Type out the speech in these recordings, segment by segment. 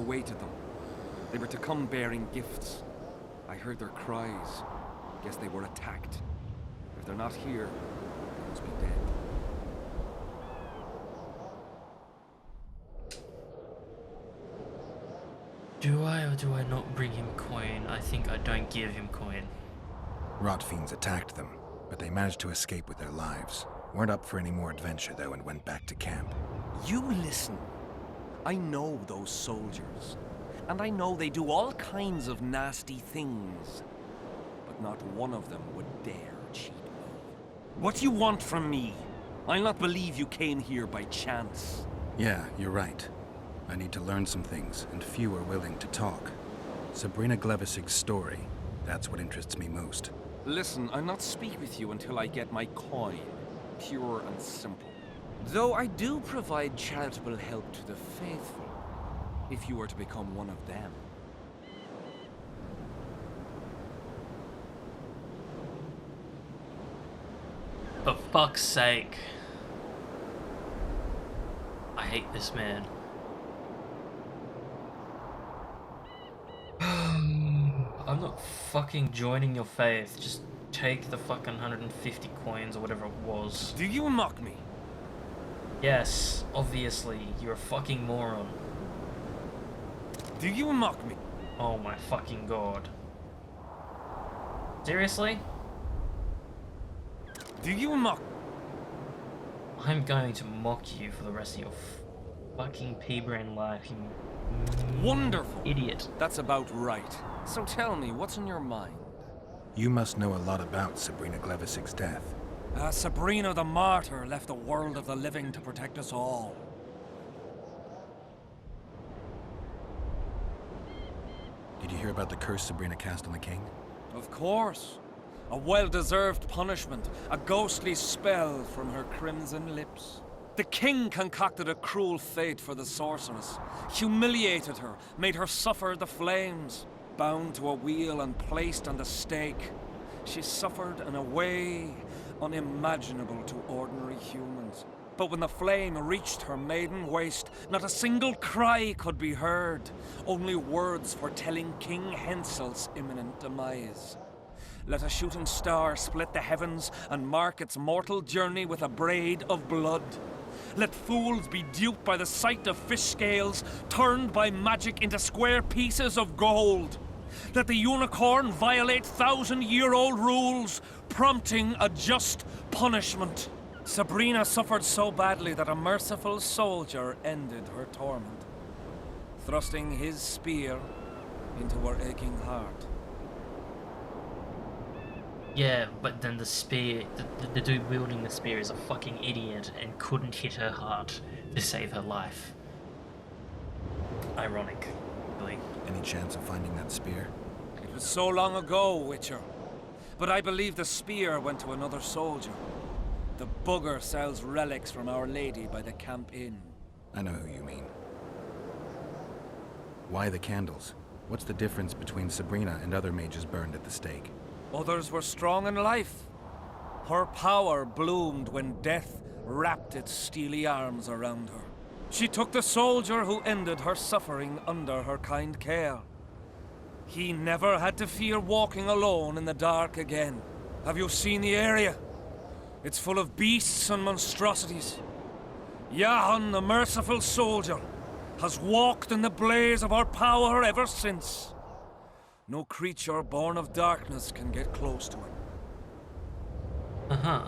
awaited them. They were to come bearing gifts. I heard their cries. Guess they were attacked. If they're not here, they must be dead. Do I or do I not bring him coin? I think I don't give him coin. Rot fiends attacked them, but they managed to escape with their lives. Weren't up for any more adventure though and went back to camp. You listen. I know those soldiers. And I know they do all kinds of nasty things. But not one of them would dare cheat me. What do you want from me? I'll not believe you came here by chance. Yeah, you're right. I need to learn some things, and few are willing to talk. Sabrina Glevisig's story, that's what interests me most. Listen, I'll not speak with you until I get my coin. Pure and simple. Though I do provide charitable help to the faithful, if you were to become one of them. For fuck's sake. I hate this man. I'm not fucking joining your faith. Just take the fucking 150 coins or whatever it was. Do you mock me? Yes, obviously. You're a fucking moron. Do you mock me? Oh my fucking god. Seriously? Do you mock? I'm going to mock you for the rest of your fucking pea-brain life, you Wonderful. idiot. That's about right. So tell me, what's in your mind? You must know a lot about Sabrina Glevisig's death. Sabrina the Martyr left the world of the living to protect us all. Did you hear about the curse Sabrina cast on the king? Of course. A well-deserved punishment, a ghostly spell from her crimson lips. The king concocted a cruel fate for the sorceress, humiliated her, made her suffer the flames. Bound to a wheel and placed on the stake, she suffered in a way unimaginable to ordinary humans. But when the flame reached her maiden waist, not a single cry could be heard, only words foretelling King Hensel's imminent demise. Let a shooting star split the heavens and mark its mortal journey with a braid of blood. Let fools be duped by the sight of fish scales, turned by magic into square pieces of gold. Let the unicorn violate thousand-year-old rules, prompting a just punishment. Sabrina suffered so badly that a merciful soldier ended her torment, thrusting his spear into her aching heart. Yeah, but then the spear, the dude wielding the spear is a fucking idiot and couldn't hit her heart to save her life. Ironic, really. Any chance of finding that spear? It was so long ago, Witcher. But I believe the spear went to another soldier. The bugger sells relics from Our Lady by the Camp Inn. I know who you mean. Why the candles? What's the difference between Sabrina and other mages burned at the stake? Others were strong in life. Her power bloomed when death wrapped its steely arms around her. She took the soldier who ended her suffering under her kind care. He never had to fear walking alone in the dark again. Have you seen the area? It's full of beasts and monstrosities. Jahan, the merciful soldier, has walked in the blaze of her power ever since. No creature born of darkness can get close to him. Uh-huh.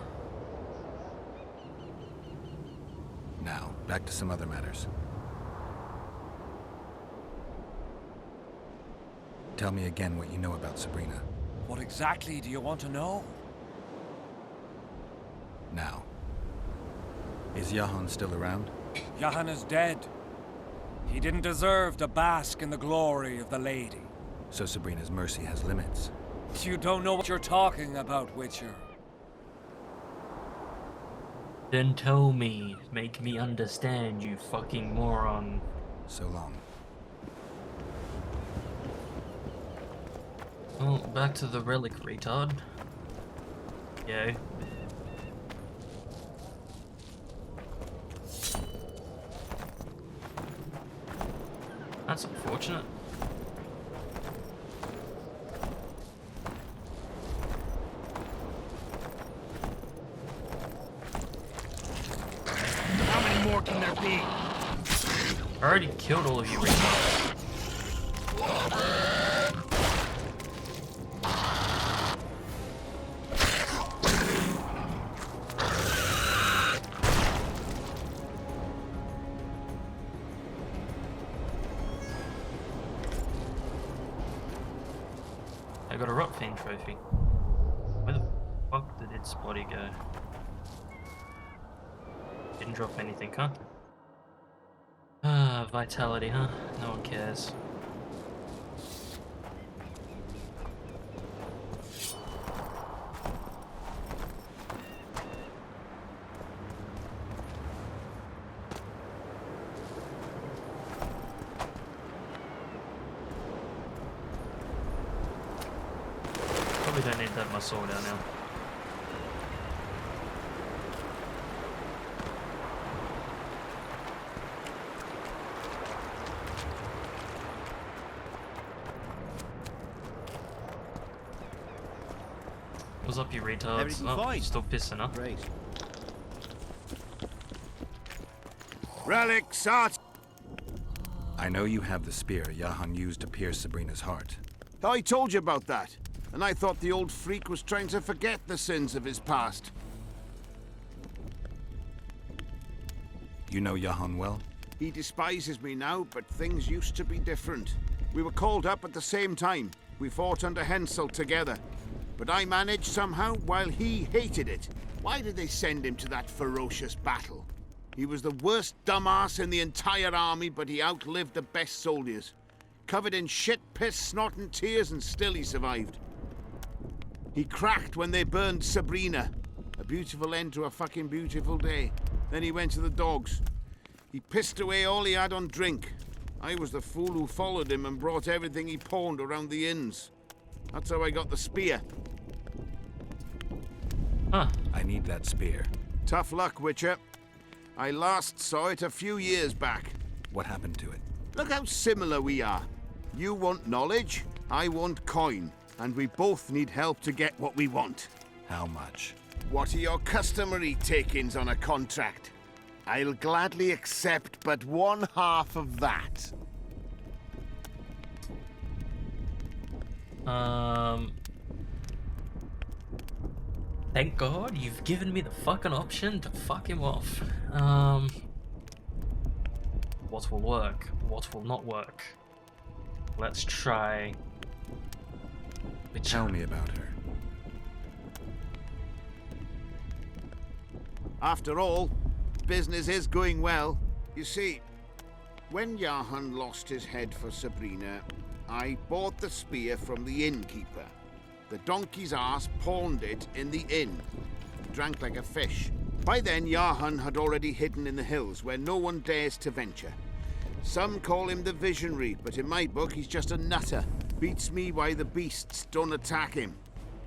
Now, back to some other matters. Tell me again what you know about Sabrina. What exactly do you want to know? Now. Is Jahan still around? Jahan is dead. He didn't deserve to bask in the glory of the Lady. So Sabrina's mercy has limits. You don't know what you're talking about, Witcher. Then tell me, make me understand, you fucking moron. So long. Well, back to the relic, retard. Yo. That's unfortunate. How many more can there be? I already killed all of you retards. I got a Rotfiend trophy. Where the fuck did its body go? Didn't drop anything, huh? Ah, vitality, huh? No one cares. Probably don't need to have my sword out now. What's up, you retards? Everything Oh, fine? still pissing, huh? Great. Relics, art! I know you have the spear Jahan used to pierce Sabrina's heart. I told you about that, and I thought the old freak was trying to forget the sins of his past. You know Jahan well? He despises me now, but things used to be different. We were called up at the same time. We fought under Hensel together. But I managed somehow, while he hated it. Why did they send him to that ferocious battle? He was the worst dumbass in the entire army, but he outlived the best soldiers. Covered in shit, piss, snot and tears, and still he survived. He cracked when they burned Sabrina. A beautiful end to a fucking beautiful day. Then he went to the dogs. He pissed away all he had on drink. I was the fool who followed him and brought everything he pawned around the inns. That's how I got the spear. Huh. I need that spear. Tough luck, Witcher. I last saw it a few years back. What happened to it? Look how similar we are. You want knowledge, I want coin. And we both need help to get what we want. How much? What are your customary takings on a contract? I'll gladly accept but 1/2 of that. Thank God you've given me the fucking option to fuck him off. What will work? What will not work? Let's try. Tell me about her. After all, business is going well. You see, when Jahan lost his head for Sabrina, I bought the spear from the innkeeper. The donkey's ass pawned it in the inn. Drank like a fish. By then, Jahan had already hidden in the hills where no one dares to venture. Some call him the visionary, but in my book, he's just a nutter. Beats me why the beasts don't attack him.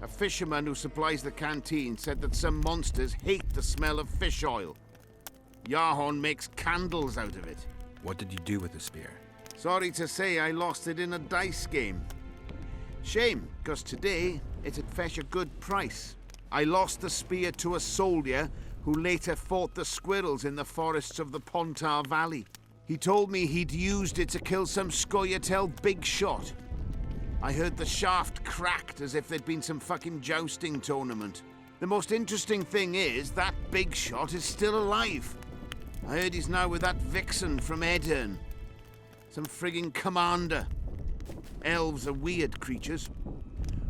A fisherman who supplies the canteen said that some monsters hate the smell of fish oil. Jahan makes candles out of it. What did you do with the spear? Sorry to say I lost it in a dice game. Shame, because today it'd fetch a good price. I lost the spear to a soldier who later fought the squirrels in the forests of the Pontar Valley. He told me he'd used it to kill some Scoia'tael big shot. I heard the shaft cracked as if there'd been some fucking jousting tournament. The most interesting thing is that big shot is still alive. I heard he's now with that vixen from Edirn. Some frigging commander. Elves are weird creatures.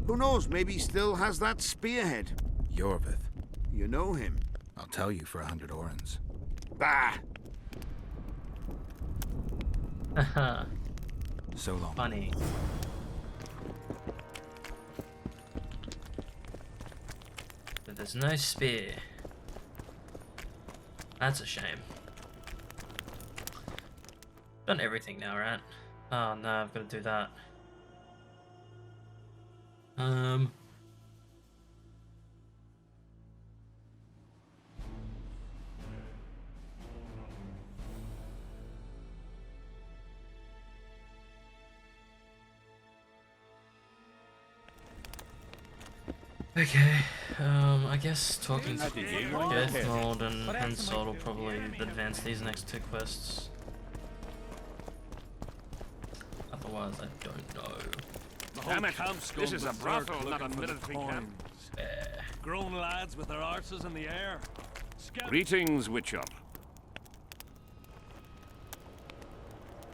Who knows, maybe he still has that spearhead. Yorvith. You know him. I'll tell you for 100 orens. Bah! Haha. So long. Funny. But there's no spear. That's a shame. Done everything now, right? Oh no, I've got to do that. Okay, I guess talking to Death Mold and Hensol will probably advance these next two quests. Otherwise, I don't know. Damn it! This is a brothel, not a military camp. Eh. Grown lads with their arses in the air. Greetings, Witcher.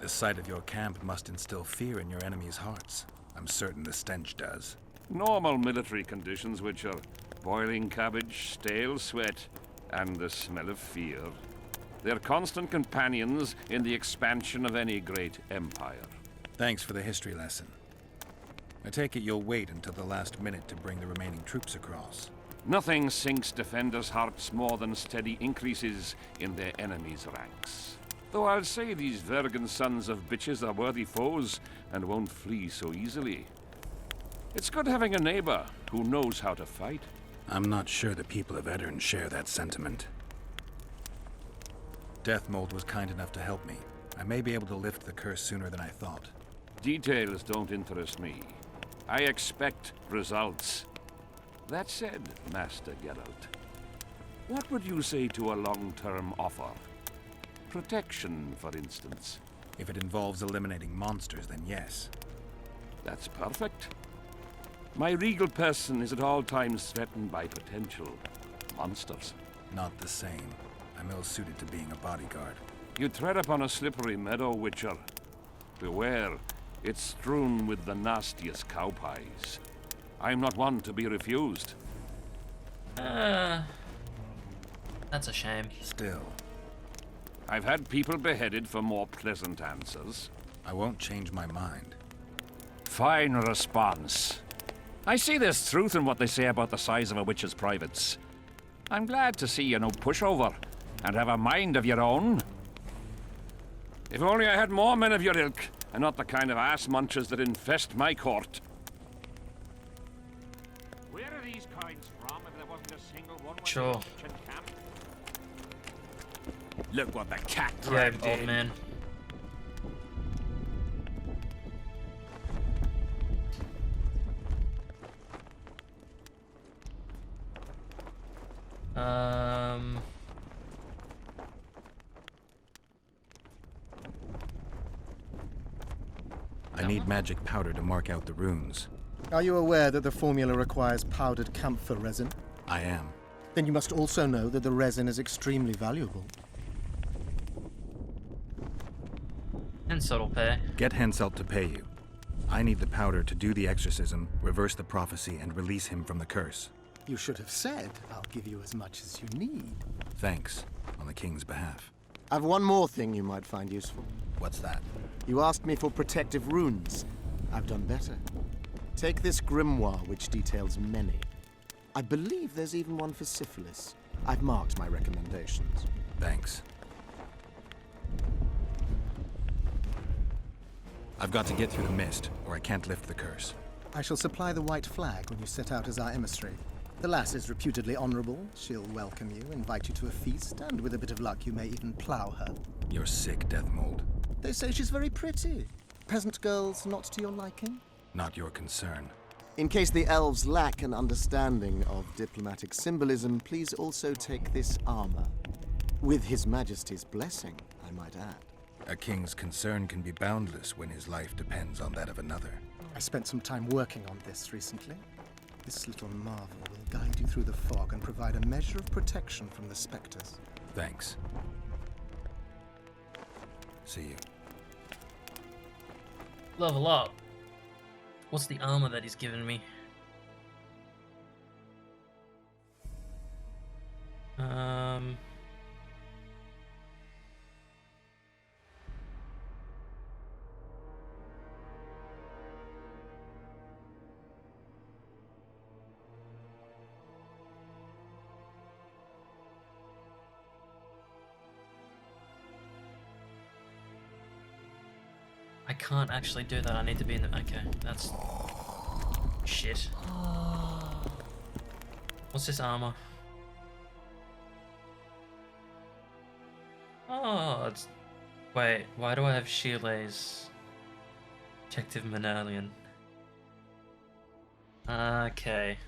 The sight of your camp must instill fear in your enemies' hearts. I'm certain the stench does. Normal military conditions, Witcher. Boiling cabbage, stale sweat, and the smell of fear. They're constant companions in the expansion of any great empire. Thanks for the history lesson. I take it you'll wait until the last minute to bring the remaining troops across. Nothing sinks defenders' hearts more than steady increases in their enemies' ranks. Though I'll say these Vergan sons of bitches are worthy foes and won't flee so easily. It's good having a neighbor who knows how to fight. I'm not sure the people of Edirn share that sentiment. Deathmold was kind enough to help me. I may be able to lift the curse sooner than I thought. Details don't interest me. I expect results. That said, Master Geralt, what would you say to a long-term offer? Protection, for instance. If it involves eliminating monsters, then yes. That's perfect. My regal person is at all times threatened by potential monsters. Not the same. I'm ill-suited to being a bodyguard. You tread upon a slippery meadow, Witcher. Beware, it's strewn with the nastiest cow pies. I'm not one to be refused. That's a shame. Still, I've had people beheaded for more pleasant answers. I won't change my mind. Fine response. I see there's truth in what they say about the size of a witch's privates. I'm glad to see you're no pushover and have a mind of your own. If only I had more men of your ilk, and not the kind of ass munchers that infest my court. Where are these coins from if there wasn't a single one? Sure. Look what the cat Yeah, dragged old in. man. I need magic powder to mark out the runes. Are you aware that the formula requires powdered camphor resin? I am. Then you must also know that the resin is extremely valuable. And subtle pay. Get Henselt to pay you. I need the powder to do the exorcism, reverse the prophecy, and release him from the curse. You should have said, I'll give you as much as you need. Thanks, on the king's behalf. I've one more thing you might find useful. What's that? You asked me for protective runes. I've done better. Take this grimoire, which details many. I believe there's even one for syphilis. I've marked my recommendations. Thanks. I've got to get through the mist, or I can't lift the curse. I shall supply the white flag when you set out as our emissary. The lass is reputedly honorable. She'll welcome you, invite you to a feast, and with a bit of luck you may even plough her. You're sick, Deathmold. They say she's very pretty. Peasant girls not to your liking? Not your concern. In case the elves lack an understanding of diplomatic symbolism, please also take this armor. With His Majesty's blessing, I might add. A king's concern can be boundless when his life depends on that of another. I spent some time working on this recently. This little marvel will guide you through the fog and provide a measure of protection from the specters. Thanks. See you. Level up. What's the armor that he's given me? I can't actually do that. I need to be in the... Okay, that's... Shit. What's this armor? Oh, it's... Wait, why do I have Shirley's Detective Manalian? Okay.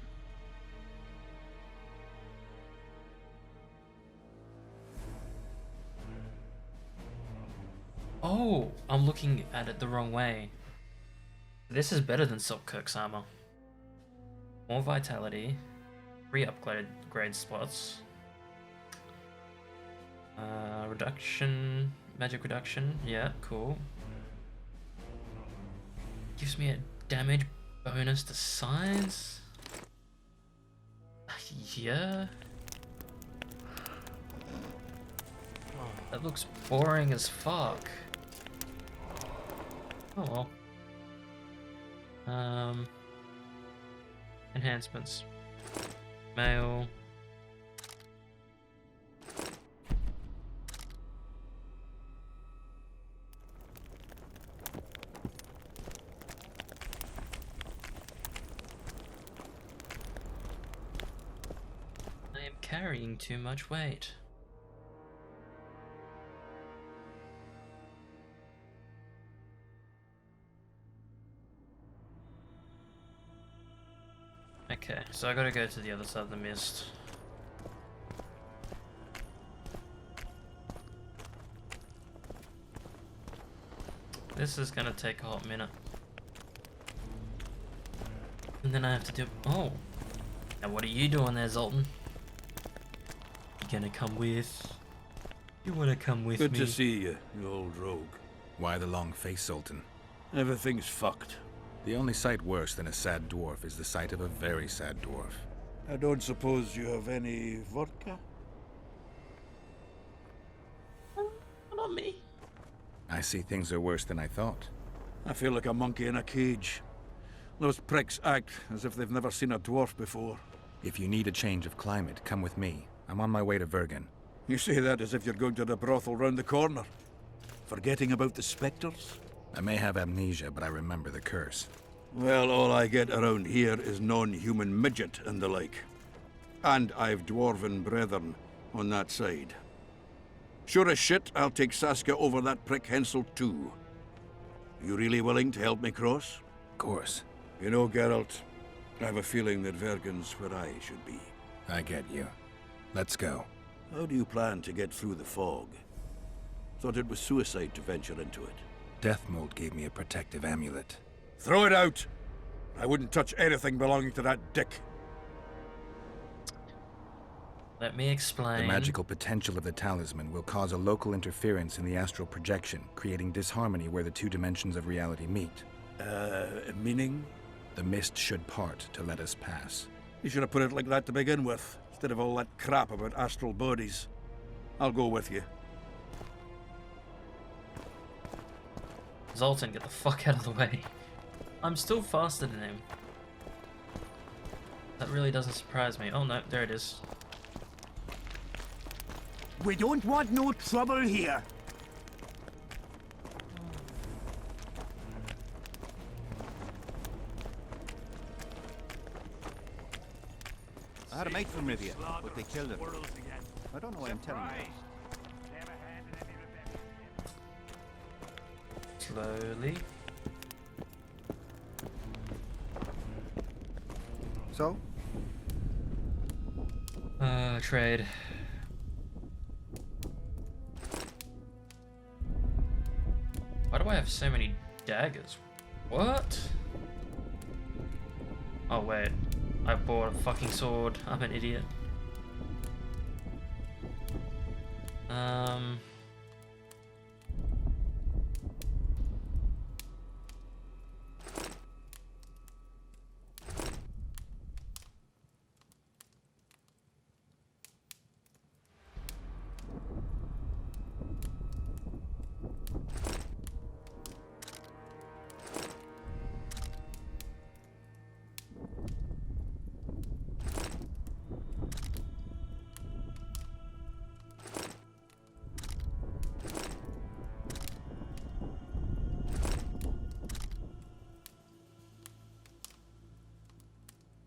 Oh, I'm looking at it the wrong way. This is better than Sapkowski's armor. More vitality, 3 upgrade spots, reduction, magic reduction. Yeah, cool. Gives me a damage bonus to size. Yeah. That looks boring as fuck. Oh well. Enhancements. Mail. I am carrying too much weight. Okay, so I gotta go to the other side of the mist. This is gonna take a hot minute. And then I have to do... Oh! Now what are you doing there, Zoltan? You gonna come with? You wanna come with me? Good to see you, you old rogue. Why the long face, Sultan? Everything's fucked. The only sight worse than a sad dwarf is the sight of a very sad dwarf. I don't suppose you have any vodka? Not me. I see things are worse than I thought. I feel like a monkey in a cage. Those pricks act as if they've never seen a dwarf before. If you need a change of climate, come with me. I'm on my way to Vergen. You say that as if you're going to the brothel round the corner. Forgetting about the spectres? I may have amnesia, but I remember the curse. Well, all I get around here is non-human midget and the like. And I've dwarven brethren on that side. Sure as shit, I'll take Saskia over that prick Hensel too. You really willing to help me cross? Of course. You know, Geralt, I have a feeling that Vergen's where I should be. I get you. Let's go. How do you plan to get through the fog? Thought it was suicide to venture into it. Deathmold gave me a protective amulet. Throw it out! I wouldn't touch anything belonging to that dick. Let me explain. The magical potential of the talisman will cause a local interference in the astral projection, creating disharmony where the 2 dimensions of reality meet. Meaning? The mist should part to let us pass. You should have put it like that to begin with, instead of all that crap about astral bodies. I'll go with you. Zoltan, get the fuck out of the way. I'm still faster than him. That really doesn't surprise me. Oh no, there it is. We don't want no trouble here. I had a mate from Rivia, but they killed him. I don't know why I'm telling you. Slowly. So? Trade. Why do I have so many daggers? What? Oh wait, I bought a fucking sword. I'm an idiot.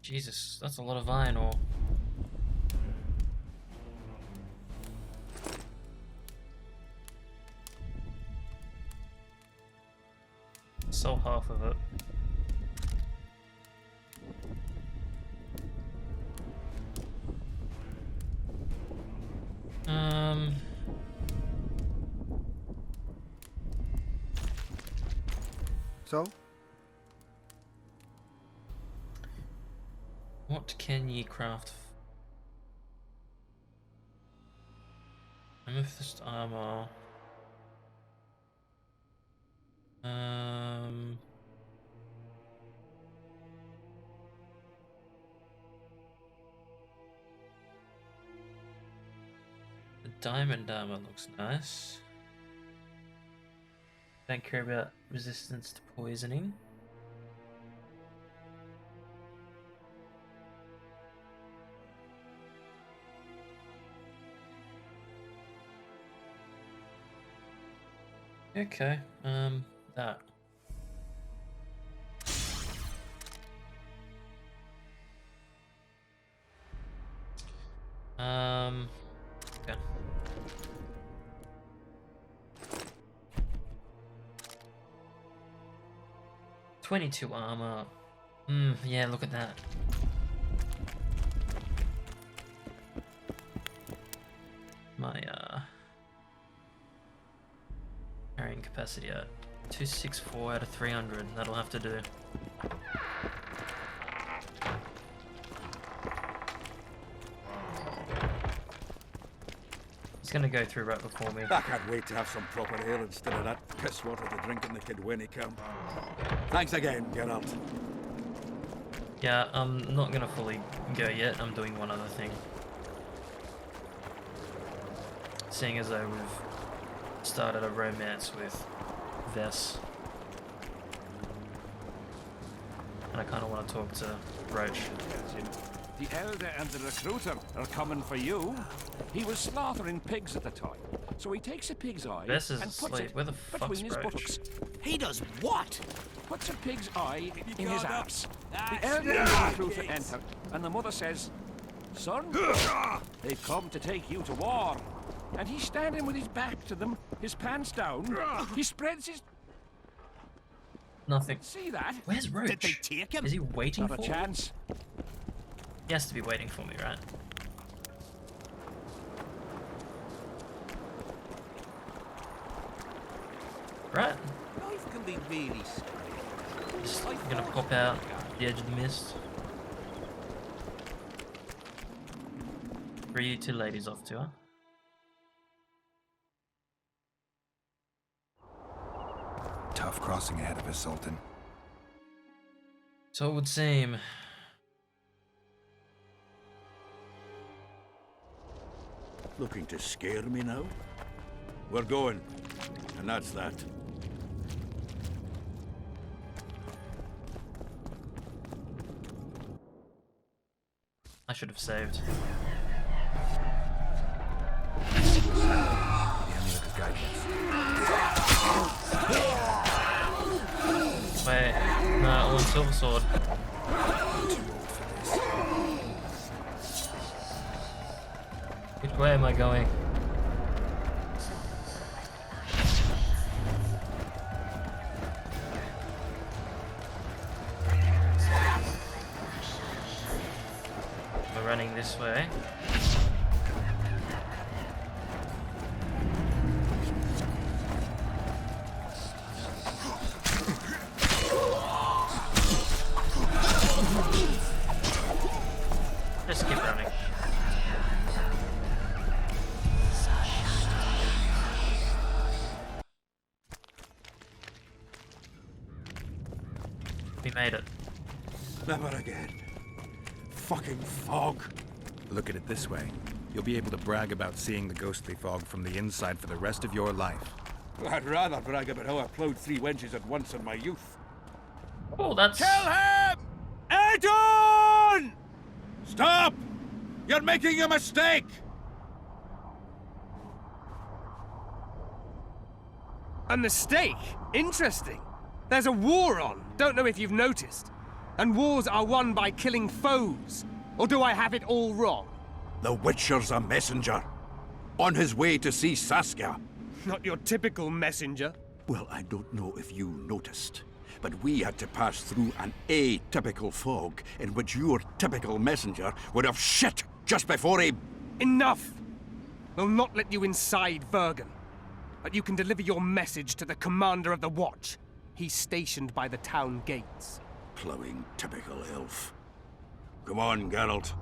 Jesus, that's a lot of iron ore. Sell half of it. So? What can ye craft? Amethyst armor. The diamond armor looks nice. Don't care about resistance to poisoning. Okay, that. Okay. $22 armor. Yeah, look at that. My, carrying capacity at 264 out of 300. That'll have to do. He's gonna go through right before me. I can't wait to have some proper ale instead of that piss water to drink in the Kidwinnie camp. Thanks again, Geralt. Yeah, I'm not gonna fully go yet. I'm doing one other thing. Seeing as though we've started a romance with Vess. And I kind of want to talk to Roach. The elder and the recruiter are coming for you. He was slaughtering pigs at the time, so he takes a pig's eye Vess is and puts asleep. it Where the fuck's between his Roach? buttocks. He does what? Puts a pig's eye in his ass. The elder and the recruiter enter, and the mother says, "Son, they've come to take you to war." And he's standing with his back to them, his pants down. He spreads his... Nothing. See that? Where's Roach? Did they take him? Is he waiting Not for a me? chance. He has to be waiting for me, right? Right. Life can be really scary. Just gonna pop out the edge of the mist. Where are you two ladies off to, huh? Tough crossing ahead of us, Sultan. So it would seem. Looking to scare me now? We're going, and that's that. I should have saved. Wait, no, I want silver sword. Which way am I going? We're running this way. Just keep running. We made it. Never again. Fucking fog. Look at it this way. You'll be able to brag about seeing the ghostly fog from the inside for the rest of your life. I'd rather brag about how I ploughed 3 wenches at once in my youth. Oh, that's. Kill him! Adon! Stop! You're making a mistake! A mistake? Interesting. There's a war on. Don't know if you've noticed. And wars are won by killing foes. Or do I have it all wrong? The Witcher's a messenger. On his way to see Saskia. Not your typical messenger. Well, I don't know if you noticed, but we had to pass through an atypical fog in which your typical messenger would have shit just before he... Enough! We'll not let you inside Vergen. But you can deliver your message to the commander of the watch. He's stationed by the town gates. Plowing typical elf. Come on, Geralt.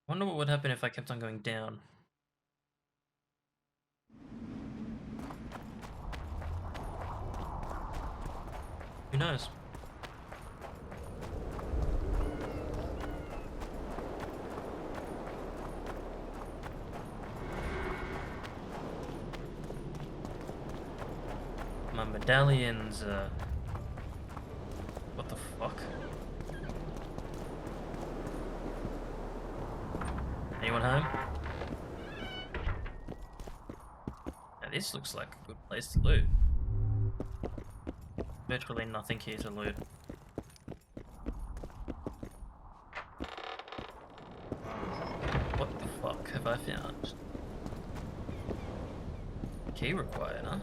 I wonder what would happen if I kept on going down. Who knows? My medallions, what the fuck? Anyone home? Now this looks like a good place to loot. Virtually nothing here to loot. What the fuck have I found? Key required, huh?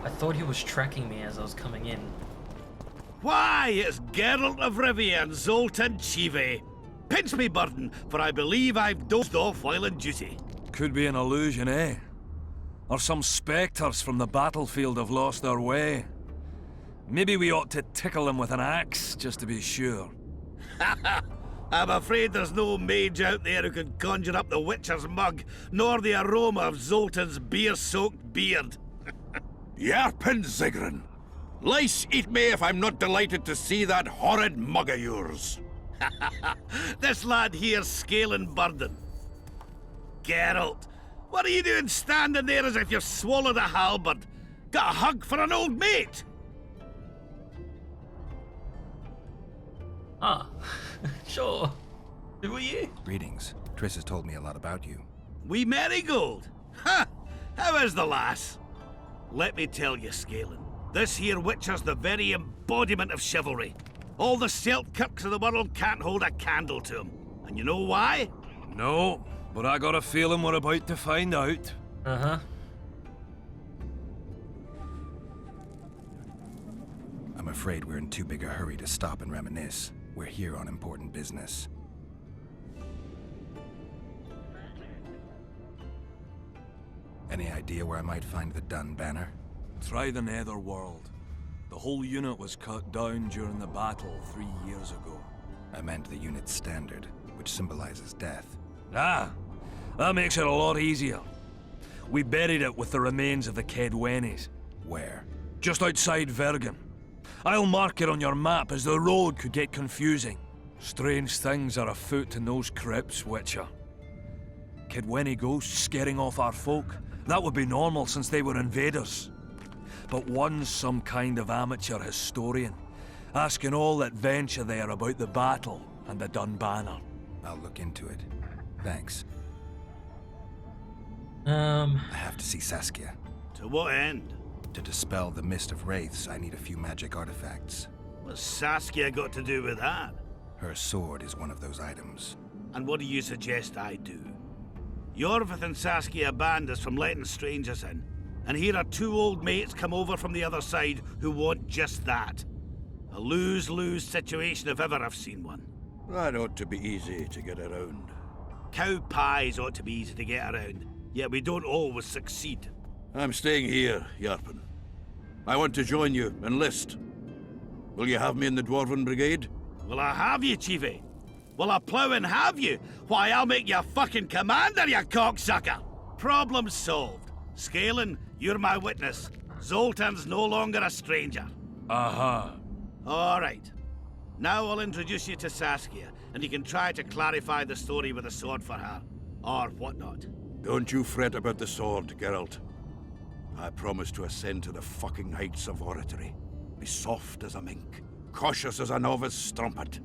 I thought he was tracking me as I was coming in. Why, it's Geralt of Rivia and Zoltan Chive. Pinch me, burden, for I believe I've dozed off while on duty. Could be an illusion, eh? Or some spectres from the battlefield have lost their way. Maybe we ought to tickle them with an axe, just to be sure. I'm afraid there's no mage out there who can conjure up the Witcher's mug, nor the aroma of Zoltan's beer-soaked beard. Yarpin Zigrin. Lice eat me if I'm not delighted to see that horrid mug of yours. This lad here's scaling burden. Geralt, what are you doing standing there as if you've swallowed a halberd? Got a hug for an old mate? Ah, sure. Who are you? Greetings. Triss has told me a lot about you. Wee Marigold? Ha! How is the lass? Let me tell you, Scalen, this here Witcher's the very embodiment of chivalry. All the Selkirks of the world can't hold a candle to him. And you know why? No, but I got a feeling we're about to find out. Uh-huh. I'm afraid we're in too big a hurry to stop and reminisce. We're here on important business. Any idea where I might find the Dun banner? Try the Netherworld. The whole unit was cut down during the battle 3 years ago. I meant the unit's standard, which symbolizes death. Ah, that makes it a lot easier. We buried it with the remains of the Kedwenis. Where? Just outside Vergen. I'll mark it on your map as the road could get confusing. Strange things are afoot in those crypts, Witcher. Kedweni ghosts scaring off our folk. That would be normal since they were invaders. But one's some kind of amateur historian, asking all that venture there about the battle and the Dun banner. I'll look into it. Thanks. I I have to see Saskia. To what end? To dispel the mist of wraiths, I need a few magic artifacts. What's Saskia got to do with that? Her sword is one of those items. And what do you suggest I do? Yorvith and Saskia banned us from letting strangers in, and here are two old mates come over from the other side who want just that. A lose-lose situation if ever I've seen one. That ought to be easy to get around. Cow pies ought to be easy to get around, yet we don't always succeed. I'm staying here, Yarpin. I want to join you, enlist. Will you have me in the Dwarven Brigade? Will I have you, Chiefy? Will I plough and have you? Why, I'll make you fucking commander, you cocksucker! Problem solved. Scalen, you're my witness. Zoltan's no longer a stranger. Aha. All right. Now I'll introduce you to Saskia, and you can try to clarify the story with a sword for her. Or whatnot. Don't you fret about the sword, Geralt. I promise to ascend to the fucking heights of oratory. Be soft as a mink, cautious as a novice strumpet.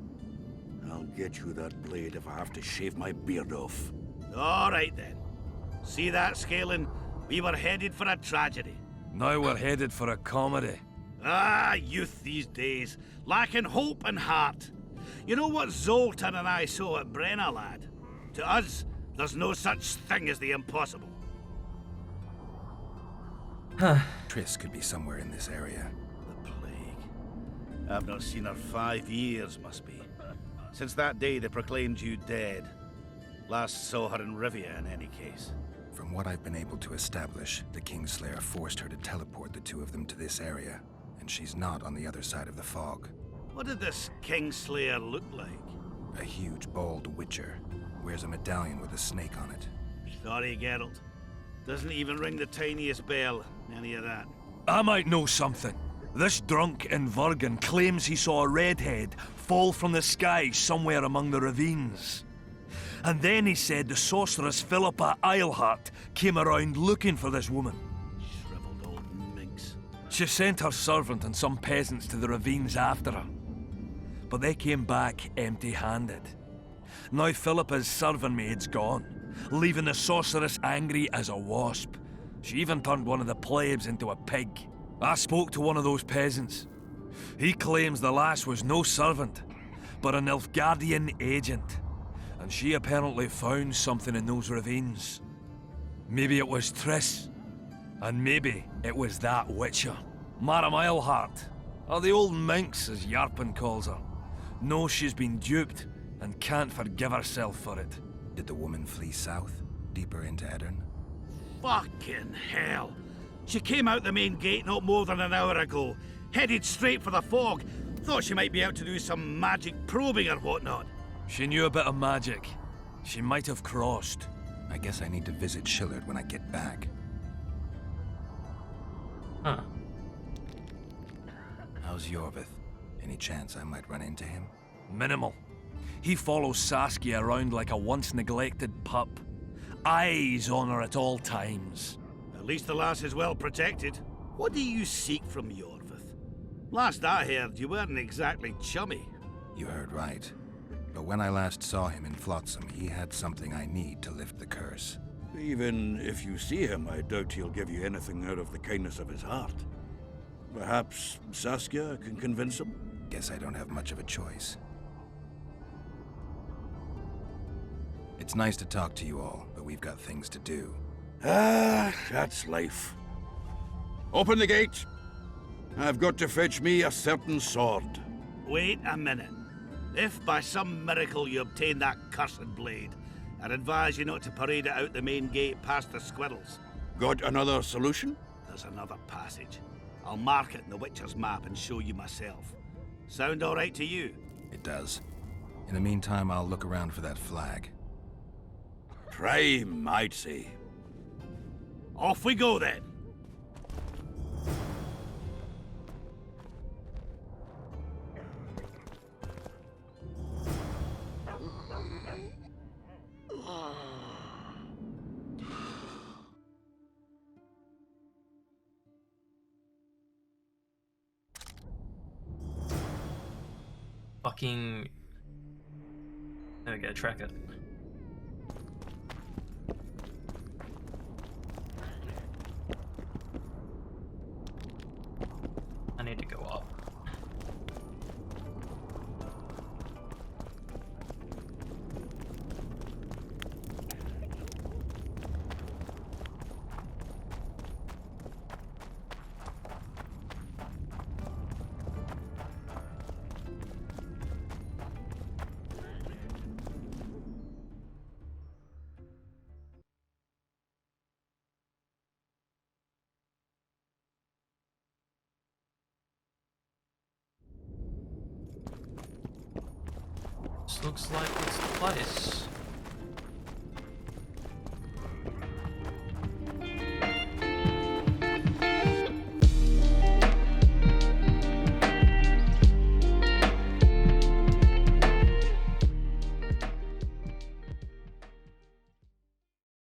I'll get you that blade if I have to shave my beard off. All right then. See that, Scalen? We were headed for a tragedy. Now we're headed for a comedy. Ah, youth these days, lacking hope and heart. You know what Zoltan and I saw at Brenna, lad? To us, there's no such thing as the impossible. Triss could be somewhere in this area. The plague. I've not seen her 5 years, must be. Since that day they proclaimed you dead. Last saw her in Rivia, in any case. From what I've been able to establish, the Kingslayer forced her to teleport the two of them to this area, and she's not on the other side of the fog. What did this Kingslayer look like? A huge, bald witcher. Wears a medallion with a snake on it. Sorry, Geralt. Doesn't even ring the tiniest bell, any of that. I might know something. This drunk in Vergen claims he saw a redhead fall from the sky somewhere among the ravines. And then he said the sorceress Philippa Eilhart came around looking for this woman. Shriveled old minx. She sent her servant and some peasants to the ravines after her. But they came back empty-handed. Now Philippa's serving maid's gone, leaving the sorceress angry as a wasp. She even turned one of the plebs into a pig. I spoke to one of those peasants. He claims the lass was no servant, but an Nilfgaardian agent. And she apparently found something in those ravines. Maybe it was Triss. And maybe it was that witcher. Madame Eilhart, or the old minx as Yarpen calls her, knows she's been duped and can't forgive herself for it. Did the woman flee south, deeper into Edirn? Fucking hell! She came out the main gate not more than an hour ago, headed straight for the fog. Thought she might be out to do some magic probing or whatnot. She knew a bit of magic. She might have crossed. I guess I need to visit Shillard when I get back. Huh. How's Yorvith? Any chance I might run into him? Minimal. He follows Saskia around like a once-neglected pup. Eyes on her at all times. At least the lass is well protected. What do you seek from Yorvith? Last I heard, you weren't exactly chummy. You heard right. But when I last saw him in Flotsam, he had something I need to lift the curse. Even if you see him, I doubt he'll give you anything out of the kindness of his heart. Perhaps Saskia can convince him? Guess I don't have much of a choice. It's nice to talk to you all, but we've got things to do. Ah, that's life. Open the gate! I've got to fetch me a certain sword. Wait a minute. If by some miracle you obtain that cursed blade, I'd advise you not to parade it out the main gate past the squirrels. Got another solution? There's another passage. I'll mark it in the Witcher's map and show you myself. Sound all right to you? It does. In the meantime, I'll look around for that flag. Prime, I'd say. Off we go then. Fucking... There we go, track it. I need to go up. This looks like it's the place.